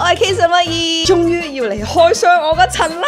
係 K 什麼意，終於要嚟開箱我個塵啦！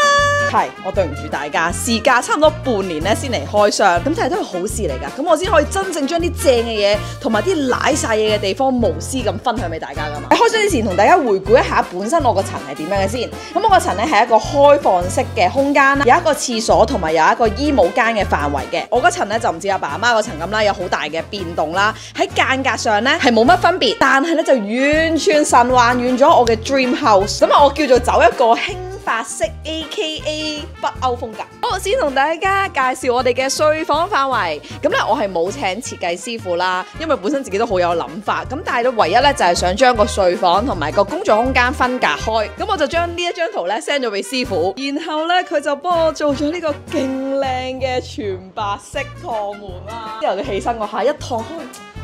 係，我對唔住大家，事隔差唔多半年咧先嚟開箱，咁但係都係好事嚟㗎，咁我先可以真正將啲正嘅嘢同埋啲瀨晒嘢嘅地方無私咁分享俾大家㗎嘛。喺開箱之前同大家回顧一下本身我個塵係點樣嘅先。咁我個塵咧係一個開放式嘅空間啦，有一個廁所同埋有一個衣帽間嘅範圍嘅。我個塵咧就唔似阿爸阿媽個塵咁啦，有好大嘅變動啦。喺間隔上咧係冇乜分別，但係咧就完全神還原咗我嘅 dream house。咁啊，我叫做走一個輕法式 AKA 北歐風格。好，先同大家介紹我哋嘅睡房範圍。咁咧，我係冇請設計師傅啦，因為本身自己都好有諗法。咁但係咧，唯一咧就係想將個睡房同埋個工作空間分隔開。咁我就將呢一張圖咧 send 咗俾師傅，然後咧佢就幫我做咗呢個勁靚嘅全白色趟門啦。之後佢起身嗰下一趟開，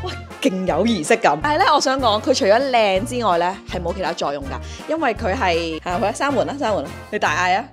哇，勁有儀式感。但係咧，我想講佢除咗靚之外咧，係冇其他作用㗎，因為佢係佢閂門啦，閂門啦，你大嗌啊！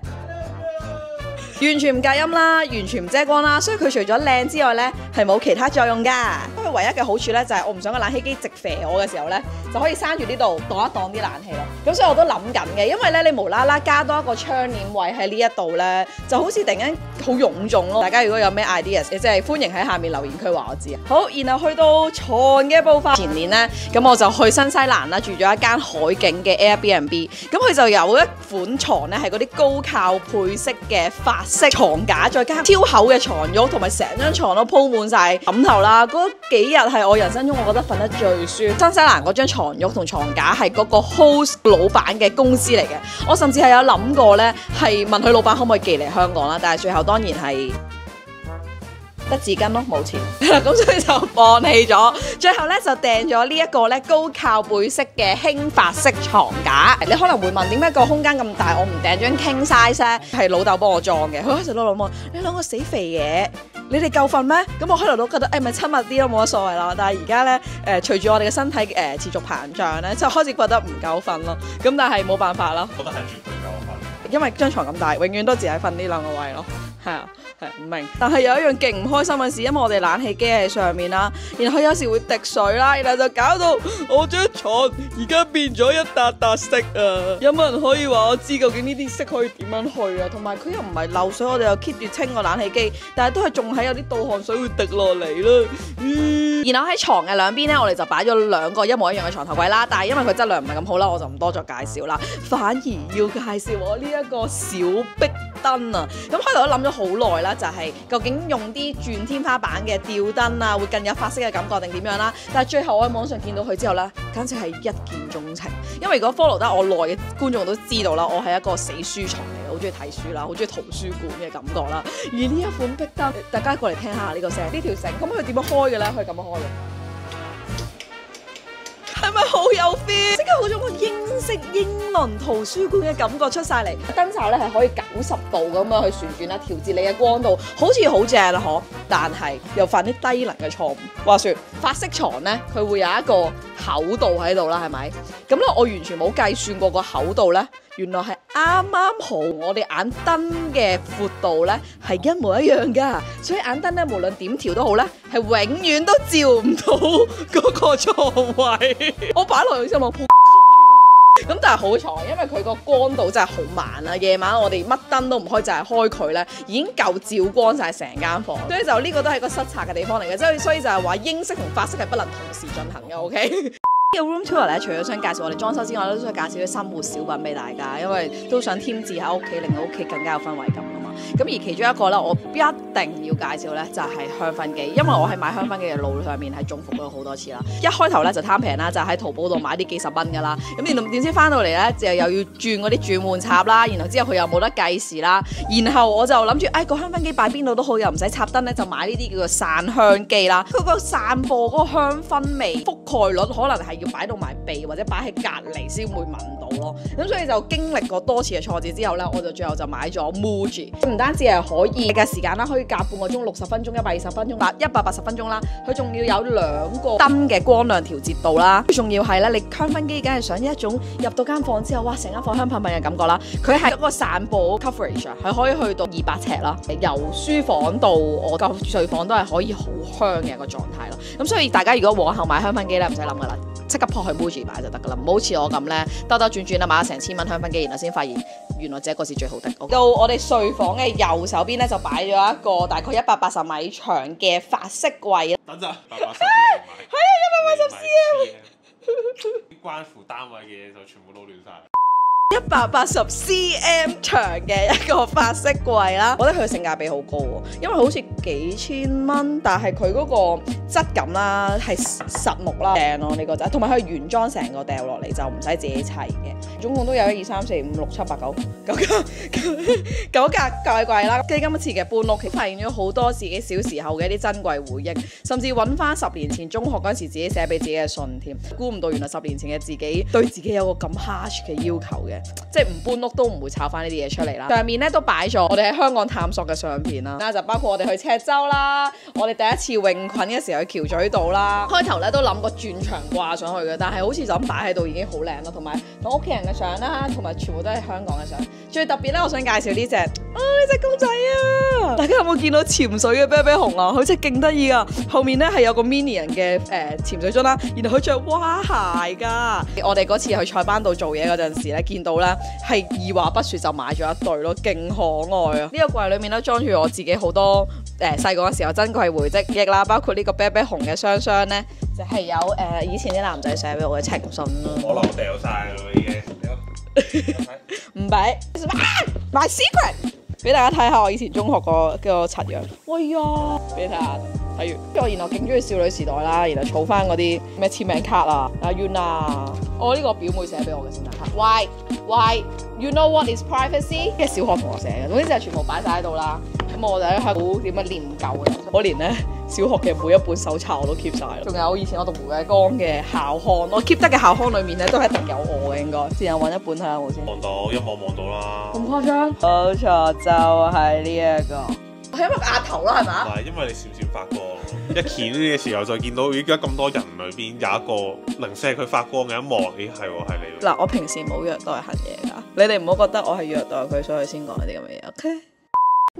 完全唔隔音啦，完全唔遮光啦，所以佢除咗靚之外咧，係冇其他作用㗎。不過唯一嘅好處咧，就係我唔想個冷氣機直射我嘅時候咧，就可以閂住呢度擋一擋啲冷氣咯。咁所以我都諗緊嘅，因為咧你無啦啦加多一個窗簾位喺呢一度咧，就好似突然間好臃腫咯。大家如果有咩 ideas，即係歡迎喺下面留言區話我知啊。好，然後去到床嘅部分，前年咧，咁我就去新西蘭啦，住咗一間海景嘅 Airbnb，咁佢就有一款床咧係嗰啲高靠背式嘅法式床架，再加超厚嘅床褥，同埋成張床都鋪滿晒枕頭啦。嗰幾日係我人生中我覺得瞓得最舒服。新西蘭嗰張床褥同床架係嗰個 host 老闆嘅公司嚟嘅，我甚至係有諗過咧，係問佢老闆可唔可以寄嚟香港啦，但係最後當然係得紙巾咯，冇錢，咁所以就放棄咗。最後咧就訂咗呢一個咧高靠背式嘅輕法式床架。你可能會問點解個空間咁大，我唔訂張 king size 咧？係老豆幫我裝嘅。佢開始老豆望你兩個死肥嘢，你哋夠瞓咩？咁我開頭都覺得咪親密啲咯，冇乜所謂啦。但係而家咧隨住我哋嘅身體持續膨脹咧，就開始覺得唔夠瞓咯。咁但係冇辦法啦。覺得係絕對夠瞓，因為張床咁大，永遠都只係瞓呢兩個位咯。係啊，係唔明。但係有一樣勁唔開心嘅事，因為我哋冷氣機喺上面啦，然後有時會滴水啦，然後就搞到我張床而家變咗一笪笪色啊！有冇人可以話我知究竟呢啲色可以點樣去啊？同埋佢又唔係漏水，我哋又 keep 住清個冷氣機，但係都係仲係有啲倒汗水會滴落嚟啦。然後喺床嘅兩邊咧，我哋就擺咗兩個一模一樣嘅床頭櫃啦，但係因為佢質量唔係咁好啦，我就唔多作介紹啦，反而要介紹我呢一個小壁燈啊！咁開頭都諗咗好耐啦，就係究竟用啲轉天花板嘅吊燈啊，會更有法式嘅感覺定點樣啦？但係最後我喺網上見到佢之後咧，簡直係一見鍾情。因為如果 follow 得我耐嘅觀眾都知道啦，我係一個死書蟲嚟嘅，好中意睇書啦，好中意圖書館嘅感覺啦。而呢一款壁燈，大家過嚟聽下呢個聲，呢條繩咁佢點樣開嘅咧？可以咁樣開嘅。係咪好有 feel？即刻好種個英式英倫圖書館嘅感覺出晒嚟。燈罩咧係可以90度咁樣去旋轉啦，調節你嘅光度，好似好正啦嗬。但係又犯啲低能嘅錯誤。話說法式床咧，佢會有一個厚度喺度啦，係咪？咁咧我完全冇計算過個厚度咧，原來係啱啱好我哋眼燈嘅闊度咧係一模一樣噶，所以眼燈咧無論點調都好咧，係永遠都照唔到嗰個床位。我擺落去先望，咁但係好彩，因為佢個光度真係好慢啦。夜晚我哋乜燈都唔開，就係開佢咧，已經夠照光晒成間房。所以就呢個都係個失策嘅地方嚟嘅，所以就係話英式同法式係不能同時進行嘅。OK。呢個 room tour 咧，除咗想介紹我哋裝修之外，都想介紹啲生活小品俾大家，因為都想添置喺屋企，令到屋企更加有氛圍感啊嘛。咁而其中一個咧，我一定要介紹咧，就係香薰機，因為我喺買香薰機嘅路上面係中伏咗好多次啦。一開頭咧就貪平啦，就喺淘寶度買啲幾十蚊噶啦。咁然後點知翻到嚟咧，就又要轉嗰啲轉換插啦，然後之後佢又冇得計時啦。然後我就諗住，個香薰機擺邊度都好，又唔使插燈咧，就買呢啲叫做散香機啦。佢個散播嗰個香薰味覆蓋率可能係要擺到埋鼻或者擺喺隔離先會聞到咯。咁所以就經歷過多次嘅挫折之後咧，我就最後就買咗 Muji。唔單止係可以嘅時間啦，可以夾半個鐘、60分鐘、120分鐘啦、180分鐘啦，佢仲要有2個燈嘅光亮調節度啦。最重要係咧，你香薰機梗係想一種入到間房之後，哇，成間房香噴噴嘅感覺啦。佢係一個散播 coverage 啊，係可以去到200尺啦，由書房到我個睡房都係可以好香嘅一個狀態咯。咁所以大家如果往後買香薰機咧，唔使諗噶啦。即刻撲去 Muji 買就得噶啦，唔好似我咁咧兜兜轉轉啦，買咗成1000蚊香薰機，然後先發現原來這個是最好的。到我哋睡房嘅右手邊咧就擺咗一個大概180米長嘅法式櫃。等陣，180係啊，180cm。關乎單位嘅嘢就全部撈亂晒。180cm 長嘅一個法式櫃啦，我覺得佢嘅性價比好高喎，因為好似幾千蚊，但係佢嗰個質感啦係實木啦，正咯呢個就，同埋佢原裝成個掉落嚟就唔使自己砌嘅，總共都有1、2、3、4、5、6、7、8、9架櫃啦。跟住今次嘅搬屋，其實發現咗好多自己小時候嘅一啲珍貴回憶，甚至揾翻10年前中學嗰陣時自己寫俾自己嘅信添，估唔到原來10年前嘅自己對自己有個咁 harsh 嘅要求嘅。即係唔搬屋都唔會炒翻呢啲嘢出嚟啦。上面咧都擺咗我哋喺香港探索嘅相片啦，就包括我哋去赤洲啦，我哋第一次泳裙嘅時候去橋咀島啦。開頭咧都諗過轉牆掛上去嘅，但係好似就咁擺喺度已經好靚啦，同埋同屋企人嘅相啦，同埋全部都係香港嘅相。最特別咧，我想介紹呢隻呢隻公仔啊！大家有冇見到潛水嘅啤啤熊啊？佢真係勁得意啊！後面咧係有個 Minion 嘅潛水樽啦，然後佢着蛙鞋㗎。我哋嗰次去塞班島做嘢嗰陣時咧，見到咧係二話不説就買咗一對咯，勁可愛啊！呢個櫃裏面咧裝住我自己好多細個嘅時候珍貴回憶啦，包括呢個啤啤熊嘅箱箱咧，就係有以前啲男仔寫俾我嘅情信咯。我漏掉晒咯已經。唔俾，My secret， 俾大家睇下我以前中學個柒樣。喂呀，俾你睇下，睇完。跟住我然後勁中意少女時代啦，然後儲翻嗰啲咩簽名卡啊，阿 Yuna， 我呢個表妹寫俾我嘅聖誕卡。Why you know what is privacy？ 即係小學同學寫嘅，總之就係全部擺晒喺度啦。咁我就喺好點樣念舊嘅。嗰年咧，小學嘅每一本手冊我都 keep 晒啦。仲有以前我讀胡偉光嘅校刊，我 keep 得嘅校刊裏面咧都係一定有我嘅應該。先有揾一本睇下有冇先。望到，一望到啦。咁誇張？冇錯，就係呢一個。係因為額頭啦，係嘛？唔係，因為你閃閃發光。一掀呢嘅時候就見到，而家咁多人裏邊有一個零舍佢發光嘅一幕，咦係喎，係你。嗱，我平時冇虐待行嘢㗎，你哋唔好覺得我係虐待佢，所以先講呢啲咁嘅嘢。OK。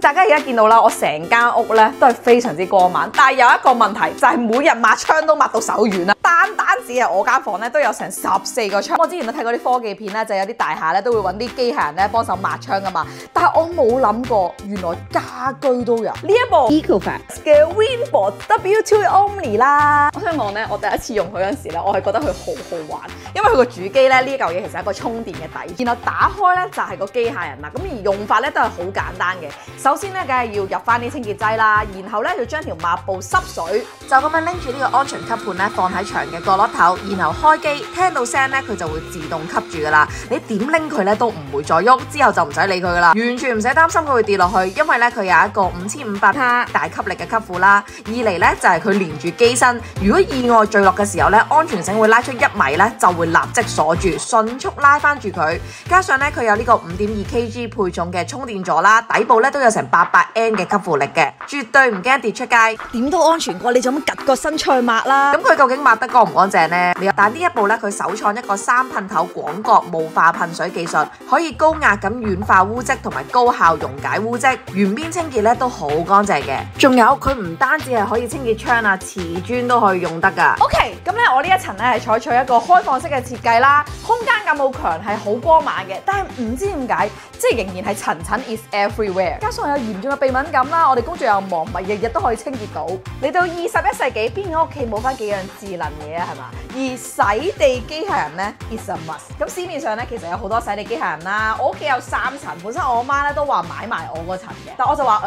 大家而家見到啦，我成間屋咧都係非常之光猛，但係有一個問題就係每日抹窗都抹到手軟啦。單止係我間房咧都有成14個窗。我之前都睇過啲科技片咧，就有啲大廈咧都會揾啲機械人咧幫手抹窗噶嘛。但係我冇諗過，原來家居都有呢一部 Ecofax 嘅 Winboard W2 Omni 啦。我想講咧，我第一次用佢嗰陣時咧，我係覺得佢好好玩，因為佢個主機咧呢嚿嘢其實係一個充電嘅底，然後打開咧就係個機械人啦。咁而用法咧都係好簡單嘅。首先咧，梗係要入翻啲清潔劑啦，然後咧要將條抹布濕水，就咁樣拎住呢個安全吸盤咧放喺牆嘅角落頭，然後開機，聽到聲咧佢就會自動吸住噶啦。你點拎佢咧都唔會再喐，之後就唔使理佢噶啦，完全唔使擔心佢會跌落去，因為咧佢有一個5500卡大吸力嘅吸附啦。二嚟咧就係佢連住機身，如果意外墜落嘅時候咧，安全繩會拉出1米咧，就會立即鎖住，迅速拉翻住佢。加上咧佢有呢個5.2 kg 配重嘅充電座啦，底部咧都有成800N 嘅吸附力嘅，絕對唔驚跌出街，點都安全過你就咁趌個身出去抹啦。咁佢究竟抹得乾唔乾淨呢？但呢一部咧，佢首創一個3噴頭廣角霧化噴水技術，可以高壓咁軟化污漬同埋高效溶解污漬，沿邊清潔咧都好乾淨嘅。仲有佢唔單止係可以清潔窗啊，瓷磚都可以用得噶。OK， 咁咧我呢一層咧係採取一個開放式嘅設計啦，空間感好強，係好光猛嘅，但係唔知點解，即係仍然係層層 is everywhere。加上有嚴重嘅鼻敏感啦，我哋工作又忙，唔係日日都可以清潔到。嚟到21世紀，邊個屋企冇翻幾樣智能嘢啊？係嘛？而洗地機械人咧 is a must。咁市面上咧其實有好多洗地機械人啦，我屋企有3層，本身我媽咧都話買埋我嗰層嘅，但我就話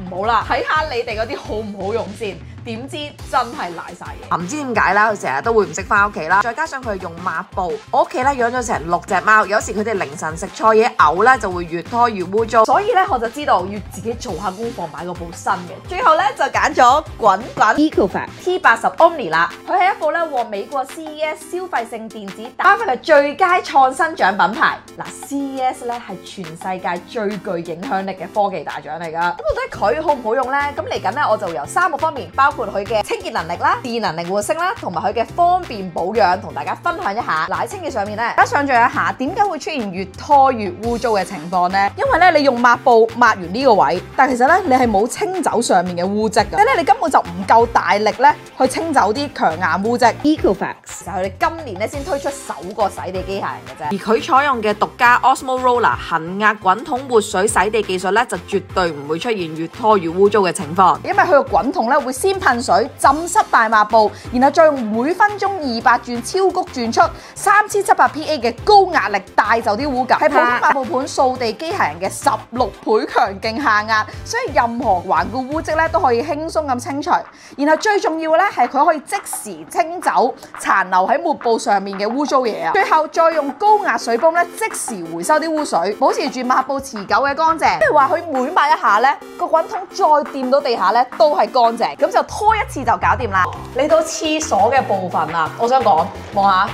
唔好啦，睇下你哋嗰啲好唔好用先。點知真係賴晒嘢，唔知點解啦，佢成日都會唔識翻屋企啦，再加上佢用抹布，我屋企咧養咗成6隻貓，有時佢哋凌晨食錯嘢嘔咧，就會越拖越污糟，所以咧我就知道要自己做下功課，買個部新嘅。最後咧就揀咗滾 Ecofax T80 Omni 啦，佢係一部咧獲美國 CES 消費性電子頒發嘅最佳創新獎品牌。嗱 CES 咧係全世界最具影響力嘅科技大獎嚟㗎，咁到底佢好唔好用咧？咁嚟緊咧我就由3個方面包括括佢嘅清潔能力啦、智能靈活性啦，同埋佢嘅方便保養，同大家分享一下。嗱，喺清潔上面咧，大家想象一下點解會出現越拖越污糟嘅情況呢？因為咧你用抹布抹完呢個位，但其實咧你係冇清走上面嘅污漬㗎，即係咧你根本就唔夠大力咧去清走啲強硬污漬。Ecofax 就係佢哋今年咧先推出首個洗地機械人嘅啫，而佢採用嘅獨家 Osmo Roller 恆壓滾筒活水洗地技術咧，就絕對唔會出現越拖越污糟嘅情況，因為佢個滾筒咧會先噴水浸濕大抹布，然後再用每分鐘200轉超谷轉出3700 PA 嘅高壓力帶走啲污垢，係普通抹布盤掃地機械人嘅16倍強勁下壓，所以任何頑固污漬咧都可以輕鬆咁清除。然後最重要嘅咧係佢可以即時清走殘留喺抹布上面嘅污糟嘢啊！最後再用高壓水泵咧即時回收啲污水，保持住抹布持久嘅乾淨。即係話佢每抹一下咧，個滾筒再掂到地下咧都係乾淨，咁就拖一次就搞掂啦。嚟到廁所嘅部分啊，我想講，望下。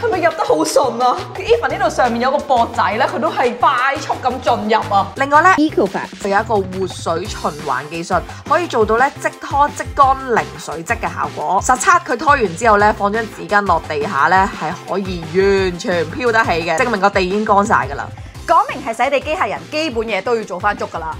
係咪入得好順啊 ？Even 呢度上面有個駁仔咧，佢都係快速咁進入啊！另外咧 ，Ecofax 就有一個活水循環技術，可以做到咧即拖即乾零水漬嘅效果。實測佢拖完之後咧，放張紙巾落地下咧係可以完全飄得起嘅，證明個地已經乾晒㗎啦。講明係洗地機械人，基本嘢都要做翻足㗎啦。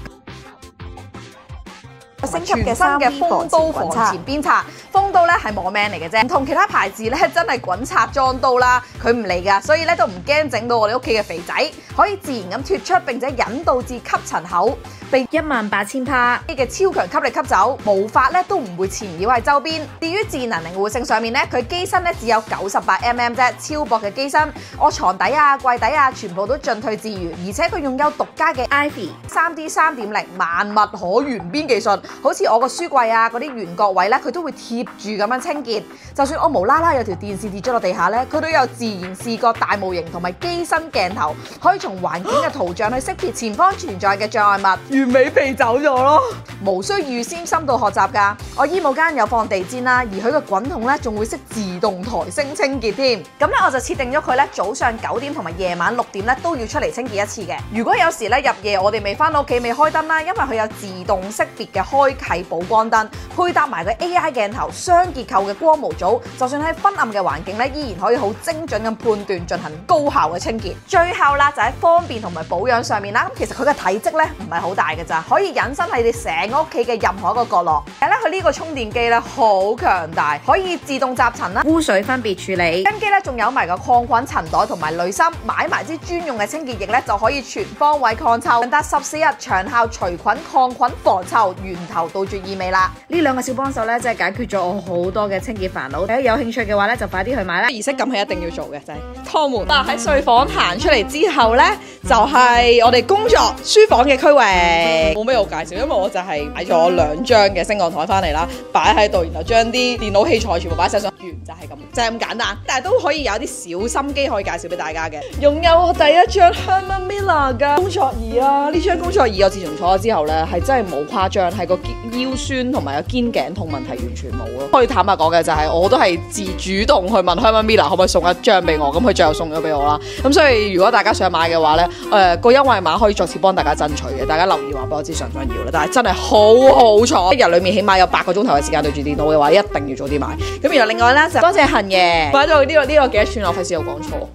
升級嘅新嘅風刀防前邊擦，風刀咧係磨命嚟嘅啫，唔同其他牌子咧真係滾刷裝刀啦，佢唔嚟噶，所以咧都唔驚整到我哋屋企嘅肥仔，可以自然咁脫出，並且引導至吸塵口，被18000帕嘅超強吸力吸走，毛髮咧都唔會纏繞喺周邊。至於智能靈活性上面咧，佢機身咧只有98mm 啫，超薄嘅機身，我床底啊、櫃底啊，全部都進退自如，而且佢擁有獨家嘅 Ivy 3D 3.0萬物可圓邊技術。好似我個書櫃啊，嗰啲圓角位咧，佢都會貼住咁樣清潔。就算我無啦啦有條電視跌咗落地下咧，佢都有自然視覺大模型同埋機身鏡頭，可以從環境嘅圖像去識別前方存在嘅障礙物，完美避走咗咯。無需預先深度學習㗎。我衣帽間有放地氈啦，而佢個滾筒咧仲會識自動抬升清潔添。咁咧我就設定咗佢咧早上9點同埋夜晚6點咧都要出嚟清潔一次嘅。如果有時咧入夜我哋未翻到屋企未開燈啦，因為佢有自動識別嘅開啟補光燈，配搭埋個 AI 鏡頭雙結構嘅光模組，就算喺昏暗嘅環境咧，依然可以好精準咁判斷進行高效嘅清潔。最後啦就喺方便同埋保養上面啦，咁其實佢嘅體積咧唔係好大嘅咋，可以引申喺你成個屋企嘅任何一個角落。但係咧佢呢個充電機咧好強大，可以自動集塵啦、污水分別處理。跟機咧仲有埋個抗菌塵袋同埋濾芯，買埋支專用嘅清潔液咧就可以全方位抗臭，長達14日長效除菌抗菌防臭，源頭杜絕異味啦。呢兩個小幫手咧真係解決咗我好多嘅清潔煩惱。大家有興趣嘅話咧就快啲去買啦。儀式感係一定要做嘅，就係拖門。嗱喺睡房行出嚟之後咧，就係我哋工作書房嘅區域。冇咩好介紹，因為我就係買咗2張嘅升降台翻嚟啦，擺喺度，然後將啲電腦器材全部擺晒上，完就係咁，就係咁簡單。但係都可以有啲小心機可以介紹俾大家嘅。擁有我第一張 Herman Miller 嘅工作椅啊！呢張工作椅我自從坐咗之後咧，係真係冇誇張，係個腰酸同埋個肩頸痛問題完全冇咯。可以坦白講嘅就係我都係自主動去問 Herman Miller 可唔可以送一張俾我，咁佢最後送咗俾我啦。咁所以如果大家想買嘅話咧，個優惠碼可以再次幫大家爭取嘅，大家留意話俾我知想唔想要啦。但係真係好好彩，一日裡面起碼有8個鐘頭嘅時間對住電腦嘅話，一定要早啲買。咁然後另外咧就多謝恒爺買咗呢個幾多寸，我費事又講錯。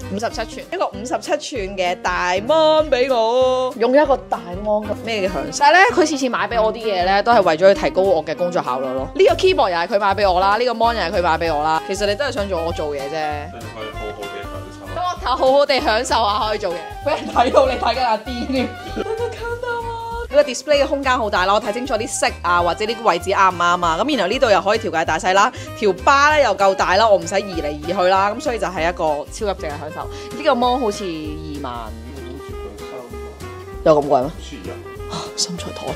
57寸，一個57寸嘅大 mon 俾我，用一個大 mon 咩嘅享受。但係咧，佢次次買俾我啲嘢咧，都係為咗去提高我嘅工作效率咯。呢個 keyboard 又係佢買俾我啦，呢個 mon 又係佢買俾我啦。其實你都係想做我做嘢啫。你可以好好地享受。等我好好地享受下可以做嘢，俾人睇到你睇緊阿 D 添。呢個 display 嘅空間好大啦，我睇清楚啲色啊，或者啲位置啱唔啱啊。咁然後呢度又可以調節大細啦，條巴咧又夠大啦，我唔使移嚟移去啦。咁所以就係一個超級正嘅享受。呢個 mon 好似2萬，有咁貴咩？心財妥血。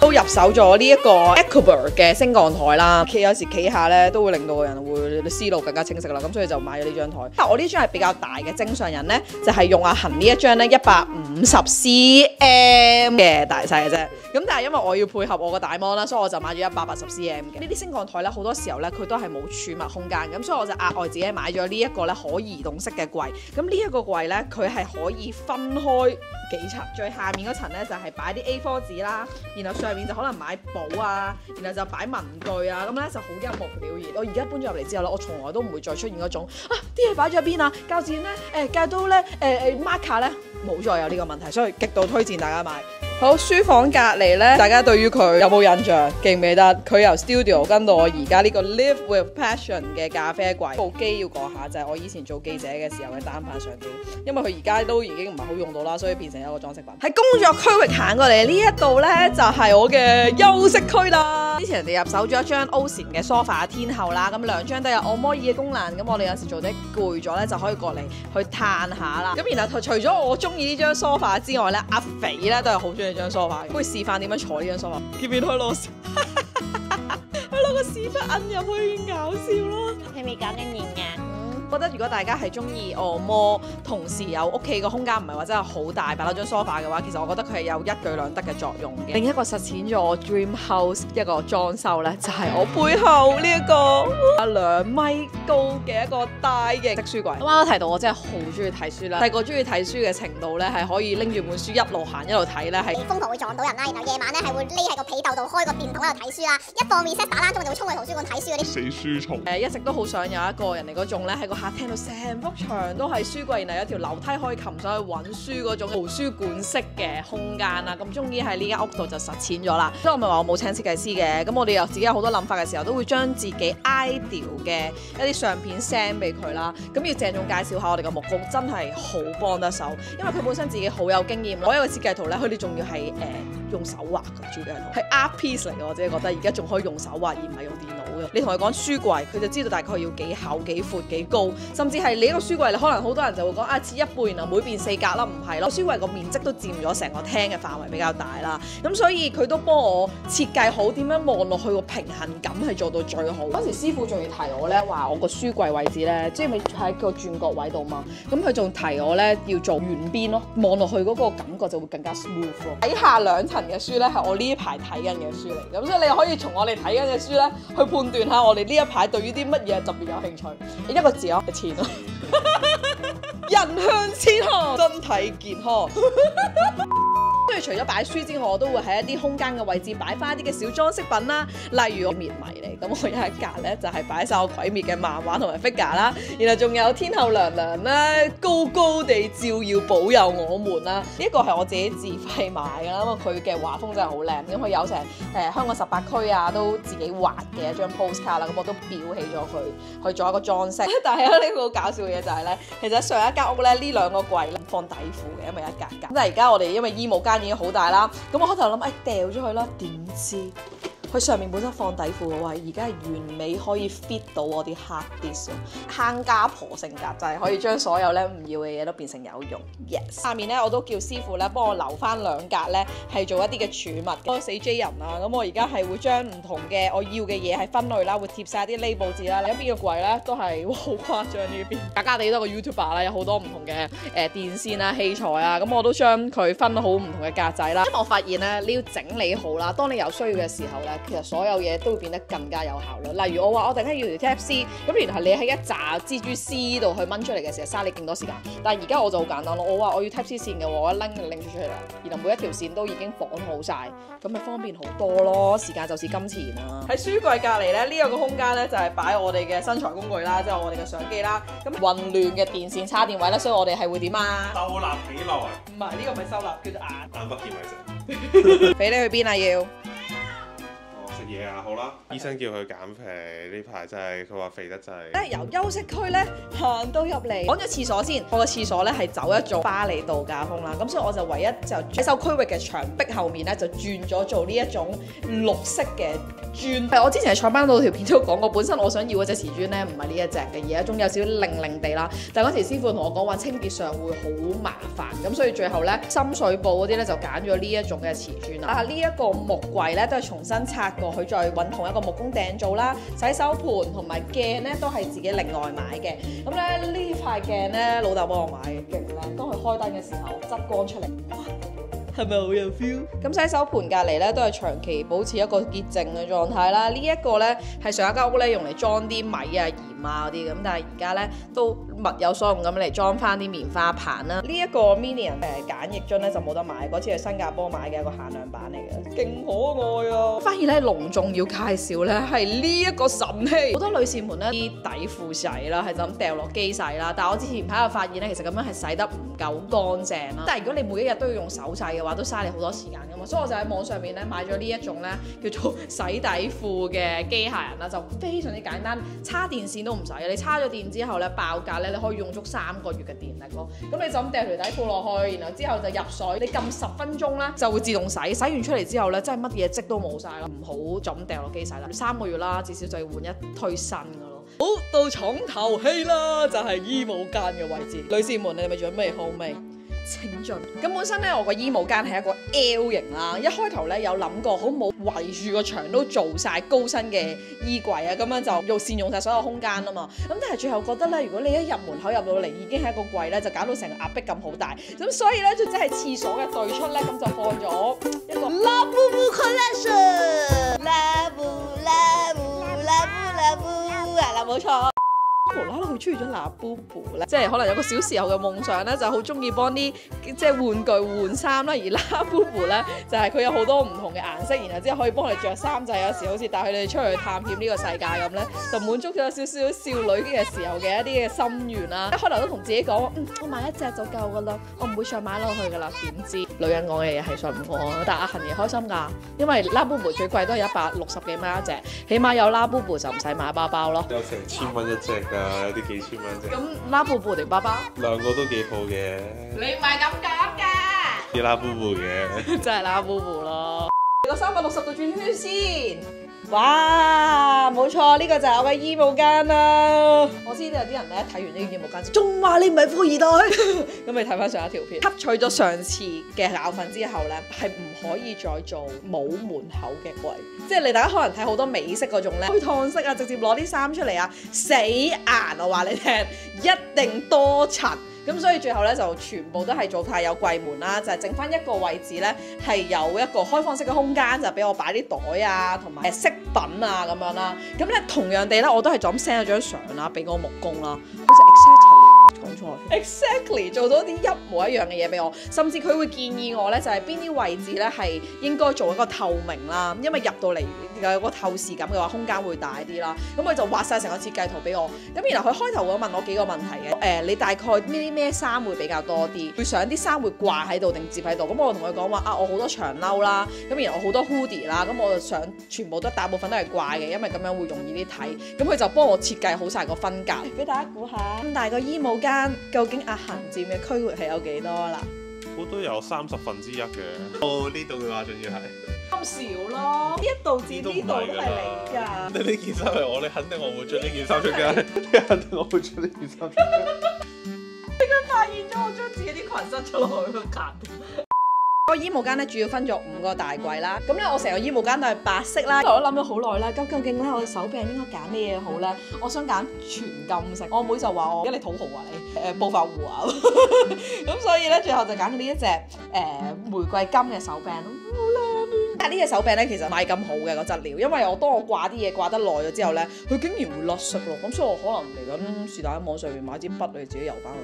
都入手咗呢一個 Ecober 嘅升降台啦，有時企下咧都會令到個人會思路更加清晰啦，咁所以就買咗呢張台。但我呢張係比較大嘅，正常人咧就係用阿恒呢一張咧150cm 嘅大細嘅啫。咁但係因為我要配合我個大 mon 啦，所以我就買咗180cm 嘅。呢啲升降台咧好多時候咧佢都係冇儲物空間，咁所以我就額外自己買咗呢一個咧可移動式嘅櫃。咁呢一個櫃咧佢係可以分開幾層，最下面嗰層咧就係擺啲 A4 紙啦，然然後上面就可能買簿啊，然後就擺文具啊，咁咧就好一目了然。我而家搬咗入嚟之後咧，我從來都唔會再出現嗰種啲嘢擺咗喺邊啊，膠剪咧戒刀咧marker 咧冇再有呢個問題，所以極度推薦大家買。好，書房隔離咧，大家對於佢有冇印象？記唔記得？佢由 studio 跟到我而家呢個 Live with Passion 嘅咖啡櫃，部機要講下就係我以前做記者嘅時候嘅單反相機，因為佢而家都已經唔係好用到啦，所以變成一個裝飾品。喺工作區域行過嚟呢一度咧，就係我嘅休息區啦。之前人哋入手咗一張 Ocean 嘅 sofa 天后啦，咁兩張都有按摩椅嘅功能，咁我哋有時做得攰咗咧，就可以過嚟去嘆下啦。咁然後除咗我中意呢張 sofa 之外咧，阿肥咧都係好中意呢張 sofa，不如示範點樣坐呢張 sofa。見唔見佢攞個屎忽摁入去，搞笑咯！係咪講緊嘢㗎？覺得如果大家係中意按摩，同時有屋企個空間唔係話真係好大，擺多張 sofa 嘅話，其實我覺得佢係有一舉兩得嘅作用嘅。另一個實踐咗我 dream house 一個裝修咧，就係我背後呢一個2米高嘅一個大型的書櫃。啱啱都提到我真係好中意睇書啦，細個中意睇書嘅程度咧，係可以拎住本書一路行一路睇咧，係瘋狂會撞到人啦，然後夜晚咧係會匿喺個被竇度開個電筒喺度睇書啦，一放 reset 打冷鐘就會衝去圖書館睇書嗰啲死書蟲。一直都好想有一個人哋嗰種咧喺個客廳度成幅牆都係書櫃，然後有條樓梯可以擒上去揾書嗰種圖書館式嘅空間啦。咁終於喺呢間屋度就實踐咗啦。所以我咪話我冇請設計師嘅，咁我哋又自己有好多諗法嘅時候，都會將自己 ideal 嘅一啲相片 send 俾佢啦。咁要鄭重介紹下我哋嘅木工，真係好幫得手，因為佢本身自己好有經驗。攞一個設計圖咧，佢哋仲要係用手畫嘅設計圖，係 art piece 嚟嘅。我自己覺得而家仲可以用手畫，而唔係用電腦嘅。你同佢講書櫃，佢就知道大概要幾厚、幾闊、幾高，甚至係你一個書櫃，你可能好多人就會講切一半，然後每邊4格啦，唔係咯，書櫃個面積都佔咗成個廳嘅範圍比較大啦。咁所以佢都幫我設計好點樣望落去個平衡感係做到最好。嗰時師傅仲要提我咧，話我個書櫃位置咧，即係咪喺個轉角位度嘛？咁佢仲提我咧要做圓邊咯，望落去嗰個感覺就會更加 smooth 咯。底下2層嘅書咧係我呢一排睇緊嘅書嚟，咁所以你可以從我哋睇緊嘅書咧去判斷下我哋呢一排對於啲乜嘢特別有興趣。一個字咯，錢咯。人向前看，身體健康。跟住除咗擺書之外，我都會喺一啲空間嘅位置擺翻一啲嘅小裝飾品啦，例如我滅迷嚟，咁我有一格咧就係擺晒我鬼滅嘅漫畫同埋 figure 啦，然後仲有天后娘娘啦，高高地照耀保佑我們啦，呢一個係我自己自費買㗎啦，因為佢嘅畫風真係好靚，咁佢有成香港18區啊都自己畫嘅一張 postcard 啦，咁我都裱起咗佢去做一個裝飾。但係呢個好搞笑嘅嘢就係咧，其實上一間屋咧呢2個櫃咧放底褲嘅，因為一格格。咁但係而家我哋因為衣帽間已經好大啦，咁我開頭諗掉咗佢啦，點知佢上面本身放底褲嘅位，而家係完美可以 fit 到我啲 hard disk。慳家婆性格就係可以將所有咧唔要嘅嘢都變成有用。Yes， 下面咧我都叫師傅咧幫我留翻2格咧係做一啲嘅儲物。嗰個死 J 人啊，咁我而家係會將唔同嘅我要嘅嘢係分類啦，會貼晒啲 label 字啦。另一邊嘅櫃咧都係好誇張呢邊，假假地都係個 YouTuber 啦，有好多唔同嘅電線啊器材啊，咁我都將佢分好唔同嘅格仔啦。因為我發現咧你要整理好啦，當你有需要嘅時候咧。其實所有嘢都會變得更加有效率。例如我話我突然間要條 Type C，咁然後你喺一紮蜘蛛絲度去掹出嚟嘅時候，嘥你勁多時間。但係而家我就好簡單咯，我話我要 Type C 線嘅，我一拎就拎出嚟啦。然後每一條線都已經綁好晒，咁咪方便好多咯。時間就是金錢啊！喺書櫃隔離咧，呢個空間咧就係擺我哋嘅身材工具啦，即係我哋嘅相機啦。咁混亂嘅電線插電位咧，所以我哋係會點啊？收納起來。唔係呢個唔係收納，叫做眼不見為實。俾你去邊啊要？嘢啊，好啦，醫生叫佢減肥，呢排真係佢話肥得滯。由休息區咧行到入嚟，講咗廁所先。我個廁所咧係走一做巴黎度假風啦，咁所以我就唯一就洗手區域嘅牆壁後面咧就轉咗做呢一種綠色嘅磚。我之前喺菜班度條片都講過，本身我想要嗰隻瓷磚咧唔係呢一隻嘅，而係一種有少少零零地啦。但係嗰時師傅同我講話清潔上會好麻煩，咁所以最後咧深水埗嗰啲咧就揀咗呢一種嘅瓷磚啦。呢一個木櫃咧都係重新拆過。佢再揾同一個木工訂做啦，洗手盤同埋鏡咧都係自己另外買嘅。咁咧呢塊鏡咧老豆幫我買嘅，勁靚。當佢開燈嘅時候，側光出嚟，哇，係咪好有 feel？ 咁洗手盤隔離咧都係長期保持一個潔淨嘅狀態啦。呢一個咧係上一間屋咧用嚟裝啲米啊、鹽啊嗰啲咁，但係而家咧都物有所用咁嚟裝翻啲棉花棒啦。呢一個 Minion 簡易樽咧就冇得買，嗰次喺新加坡買嘅一個限量版嚟嘅，勁可愛啊！反而咧隆重要介紹咧係呢一個神器，好多女士們咧啲底褲洗啦係就咁掉落機洗啦，但係我之前喺度發現咧，其實咁樣係洗得唔夠乾淨啦。但係如果你每一日都要用手洗嘅話，都嘥你好多時間噶嘛，所以我就喺網上面咧買咗呢一種咧叫做洗底褲嘅機械人啦，就非常之簡單，叉電線都唔使，你叉咗電之後咧爆格咧，你可以用足3個月嘅電力咯。咁你就咁掉條底褲落去，然後之後就入水，你撳10分鐘咧就會自動洗，洗完出嚟之後咧真係乜嘢漬都冇晒啦，唔好就咁掉落機洗啦。3個月啦，至少就要換一推新嘅咯。好，到重頭戲啦，就係衣帽間嘅位置。女士們，你哋咪準備好未？請進。咁本身咧，我個衣帽間係一個 L 型啦。一開頭咧有諗過，好冇圍住個牆都做晒高身嘅衣櫃啊，咁樣就善用晒所有空間啊嘛。咁但係最後覺得咧，如果你一入門口入到嚟已經係一個櫃咧，就搞到成個壓迫感好大。咁所以咧就即係廁所嘅對出咧，咁就放咗一個 Labubu Collection。Labubu 啊，嗱冇錯。無啦啦佢中意咗Labubu咧，即係可能有個小時候嘅夢想咧，就好中意幫啲即係玩具換衫啦。而Labubu咧就係佢有好多唔同嘅顏色，然後之後可以幫佢哋着衫，就係有時好似帶佢哋出去探險呢個世界咁咧，就滿足咗少少少女嘅時候嘅一啲嘅心願啦。一開頭都同自己講，我買一隻就夠噶啦，我唔會再買落去噶啦。點知女人講嘅嘢係信唔過，但係阿恒爺開心㗎，因為Labubu最貴都係160幾蚊一隻，起碼有Labubu就唔使買包包咯。有成1000蚊一隻㗎。有啲幾千蚊啫。咁Labubu定包包？兩個都幾好嘅。你唔係咁講㗎。啲Labubu嘅。真係Labubu咯。個360度轉圈先。哇，冇錯，呢個就係我嘅衣帽間啦。我知道有啲人咧睇完呢個衣帽間，仲話你唔係富二代。咁你睇翻上一條片，吸取咗上次嘅教訓之後咧，係唔可以再做冇門口嘅櫃。即係你大家可能睇好多美式嗰種咧，開燙式啊，直接攞啲衫出嚟啊，死硬我話你聽，一定多塵。咁所以最後咧就全部都係做太有櫃門啦，就係剩翻一個位置咧係有一個開放式嘅空間，就俾我擺啲袋啊同埋飾品啊咁樣啦。咁咧同樣地咧，我都係就咁 send 咗張相啦，俾我木工啦，好似 exactly 講錯 exactly 做到啲一模一樣嘅嘢俾我，甚至佢會建議我咧就係邊啲位置咧係應該做一個透明啦，因為入到嚟有個透視感嘅話，空間會大啲啦。咁佢就畫晒成個設計圖俾我。咁然後佢開頭會問我幾個問題嘅，你大概咩衫會比較多啲？會想啲衫會掛喺度定摺喺度？咁我同佢講話啊，我好多長褸啦，咁然後我好多 hoodie 啦，咁我就想全部都大部分都係掛嘅，因為咁樣會容易啲睇。咁佢就幫我設計好晒個分隔，俾大家估下咁大個衣帽間究竟阿恒佔嘅區域係有幾多啦？我都有1/30嘅。哦，呢度嘅話仲要係咁少咯，呢一度至呢度都係你㗎。你呢件衫係我，你肯定我會着呢件衫出街。你肯定我會着呢件衫出街。佢發現咗我將自己啲裙塞咗落去個間。個衣帽間咧主要分咗5個大櫃啦。咁咧我成個衣帽間都係白色啦。我都諗咗好耐啦，究竟咧我嘅手柄應該揀咩嘢好咧？我想揀全金色。我妹就話我，而家你土豪啊你，暴發戶啊。咁所以咧最後就揀咗呢一隻玫瑰金嘅手柄咯。好靚！但係呢隻手柄咧其實唔係咁好嘅個質料，因為當我掛啲嘢掛得耐咗之後咧，佢竟然會甩色咯。咁所以我可能嚟緊是但喺網上面買支筆你自己油翻去。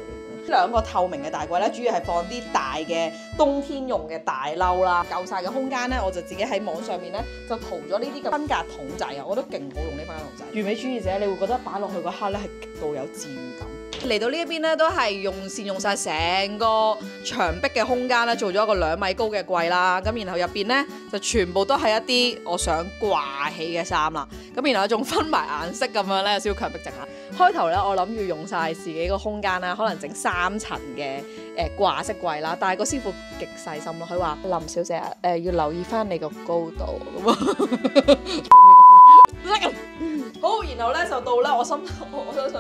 2個透明嘅大櫃咧，主要係放啲大嘅冬天用嘅大褸啦，夠晒嘅空間咧，我就自己喺網上面咧就塗咗呢啲嘅分隔桶仔啊，我覺得勁好用呢分隔桶仔。完美主義者，你會覺得擺落去嗰刻咧係極度有治癒感。嚟到呢一邊咧，都係善用晒成個牆壁嘅空間咧，做咗一個2米高嘅櫃啦。咁然後入邊咧就全部都係一啲我想掛起嘅衫啦。咁然後仲分埋顏色咁樣咧，有少少強迫症啦。開頭咧我諗要用晒自己個空間啦，可能整3層嘅掛飾櫃啦。但係個師傅極細心咯，佢話林小姐要留意翻你個高度咁啊。好，然後咧就到咧，我相信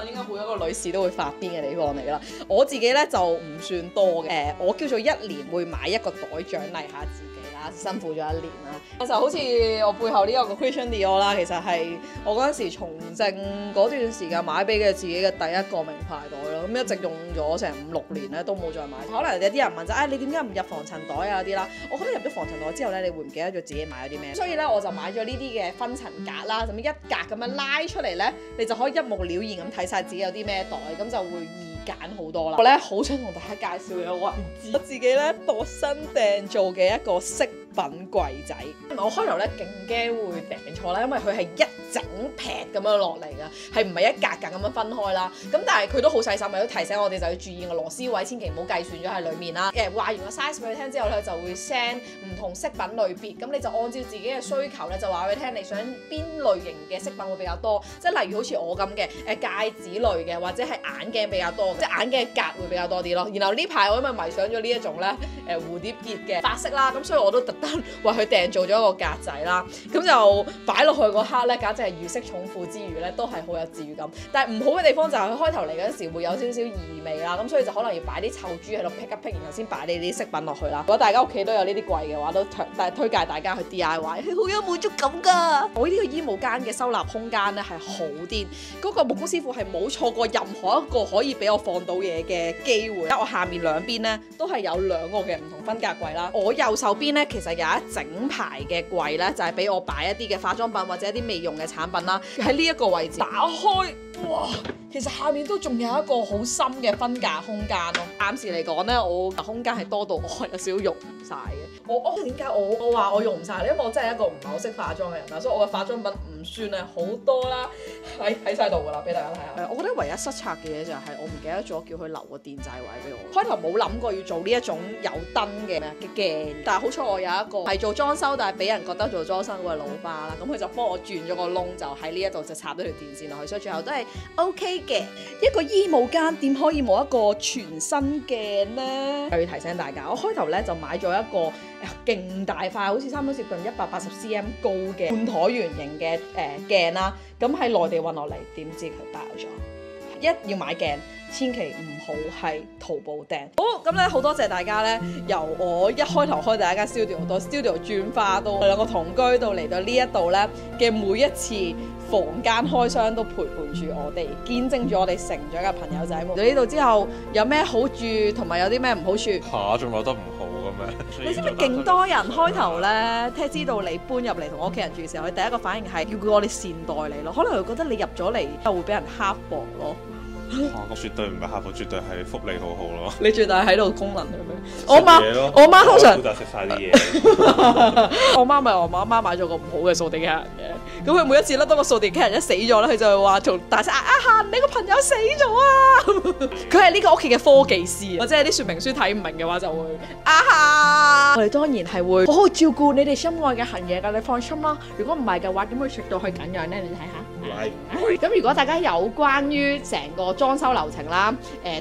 應該每一個女士都會發癲嘅地方嚟啦。我自己咧就唔算多嘅，我叫做1年會買一個袋獎勵下自己啦。啦，辛苦咗一年啦。就好似我背後呢個 Christian Dior 啦，其實係我嗰陣時從政嗰段時間買俾嘅自己嘅第一個名牌袋咯。咁一直用咗成5-6年咧，都冇再買。可能有啲人問就你點解唔入防塵袋啊啲啦？我覺得入咗防塵袋之後咧，你會唔記得咗自己買咗啲咩？所以咧，我就買咗呢啲嘅分層格啦，咁一格咁樣拉出嚟咧，你就可以一目了然咁睇晒自己有啲咩袋，咁就會易揀好多啦。我咧好想同大家介紹嘅我自己咧度身訂做嘅一個飾品櫃仔。我開頭咧勁驚會訂錯啦，因為佢係一整劈咁樣落嚟㗎，係唔係一格格咁樣分開啦？咁但係佢都好細心，都提醒我哋就要注意個螺絲位，千祈唔好計算咗喺裡面啦。話完個 size 俾佢聽之後咧，就會 send 唔同飾品類別，咁你就按照自己嘅需求咧，就話俾佢聽你想邊類型嘅飾品會比較多，即係例如好似我咁嘅戒指類嘅，或者係眼鏡比較多，即係眼鏡嘅格會比較多啲咯。然後呢排我因為迷上咗呢一種咧蝴蝶結嘅髮飾啦，咁所以我都特登為佢訂做咗一個格仔啦，咁就擺落去嗰刻咧，簡直係如釋重負之餘咧，都係好有治癒感。但係唔好嘅地方就係佢開頭嚟嗰陣時會有少少異味啦，咁所以就可能要擺啲臭豬喺度劈一劈，然後先擺呢啲飾品落去啦。如果大家屋企都有呢啲櫃嘅話，都推介大家去 DIY，係好有滿足感㗎。我呢個衣帽間嘅收納空間咧係好癲，嗰個木工師傅係冇錯過任何一個可以俾我放到嘢嘅機會。我下面兩邊咧都係有2個嘅唔同分隔櫃啦。我右手邊咧其實有一整排嘅櫃咧，就係俾我擺一啲嘅化妝品或者一啲未用嘅產品啦。喺呢一個位置打開，哇！其實下面都仲有一個好深嘅分隔空間咯。暫時嚟講咧，我空間係多到我有少少用唔晒嘅。點解我話我用唔晒咧？因為我真係一個唔係好識化妝嘅人啦，所以我嘅化妝品唔算係好多啦，喺晒度㗎啦，俾大家睇下。我覺得唯一失策嘅嘢就係我唔記得咗叫佢留個電掣位俾我。開頭冇諗過要做呢一種有燈嘅鏡，但係好彩我有一個係做裝修，但係俾人覺得做裝修嘅老爸啦，咁佢就幫我轉咗個窿，就喺呢一度就插咗條電線落去，所以最後都係 OK 嘅。一個衣帽間點可以冇一個全新鏡呢？又要提醒大家，我開頭咧就買咗一個勁大塊，好似差唔多接近180cm 高嘅半橢圓形嘅鏡啦。咁喺內地運落嚟，點知佢爆咗。一要買鏡，千祈唔好係淘寶訂。好，咁咧好多謝大家咧，由我一開頭開第一間 studio 到 studio 轉化到2個同居到嚟到呢一度咧嘅每一次房間開箱都陪伴住我哋，見證住我哋成長嘅朋友仔們。到呢度之後有咩好處同埋有啲咩唔好處？嚇，仲有得唔好嘅咩？你知唔知勁多人開頭咧，聽知道你搬入嚟同我屋企人住嘅時候，佢第一個反應係要叫我哋善待你咯，可能佢覺得你入咗嚟就會俾人刻薄咯。咁絕對唔係客服，絕對係福利好好咯。你絕對係喺度功能係咩？我媽通常負責食晒啲嘢。我媽咪話我媽買咗個唔好嘅掃地機器人嘅，咁佢每一次甩到個掃地機器人一死咗咧，佢就會話同大聲啊，你個朋友死咗啊！佢係呢個屋企嘅科技師，或者係啲說明書睇唔明嘅話就會我哋當然係會好好照顧你哋心愛嘅行嘢㗎，你放心啦。如果唔係嘅話，點會食到去咁樣咧？你睇下。咁如果大家有關於成個裝修流程啦，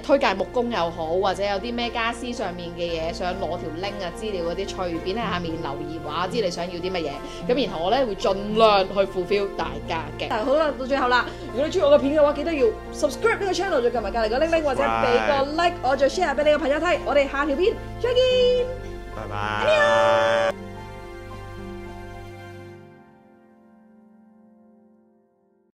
推介木工又好，或者有啲咩家私上面嘅嘢想攞條 link 啊資料嗰啲，隨便喺下面留言話知你想要啲乜嘢，咁然後我咧會盡量去 fulfill 大家嘅。但係好啦，到最後啦，如果你中意我嘅片嘅話，記得要 subscribe 呢個 channel，再撳埋隔離個鈴鈴，或者俾個 like，我再 share 俾你嘅朋友睇。我哋下條片再見，拜拜。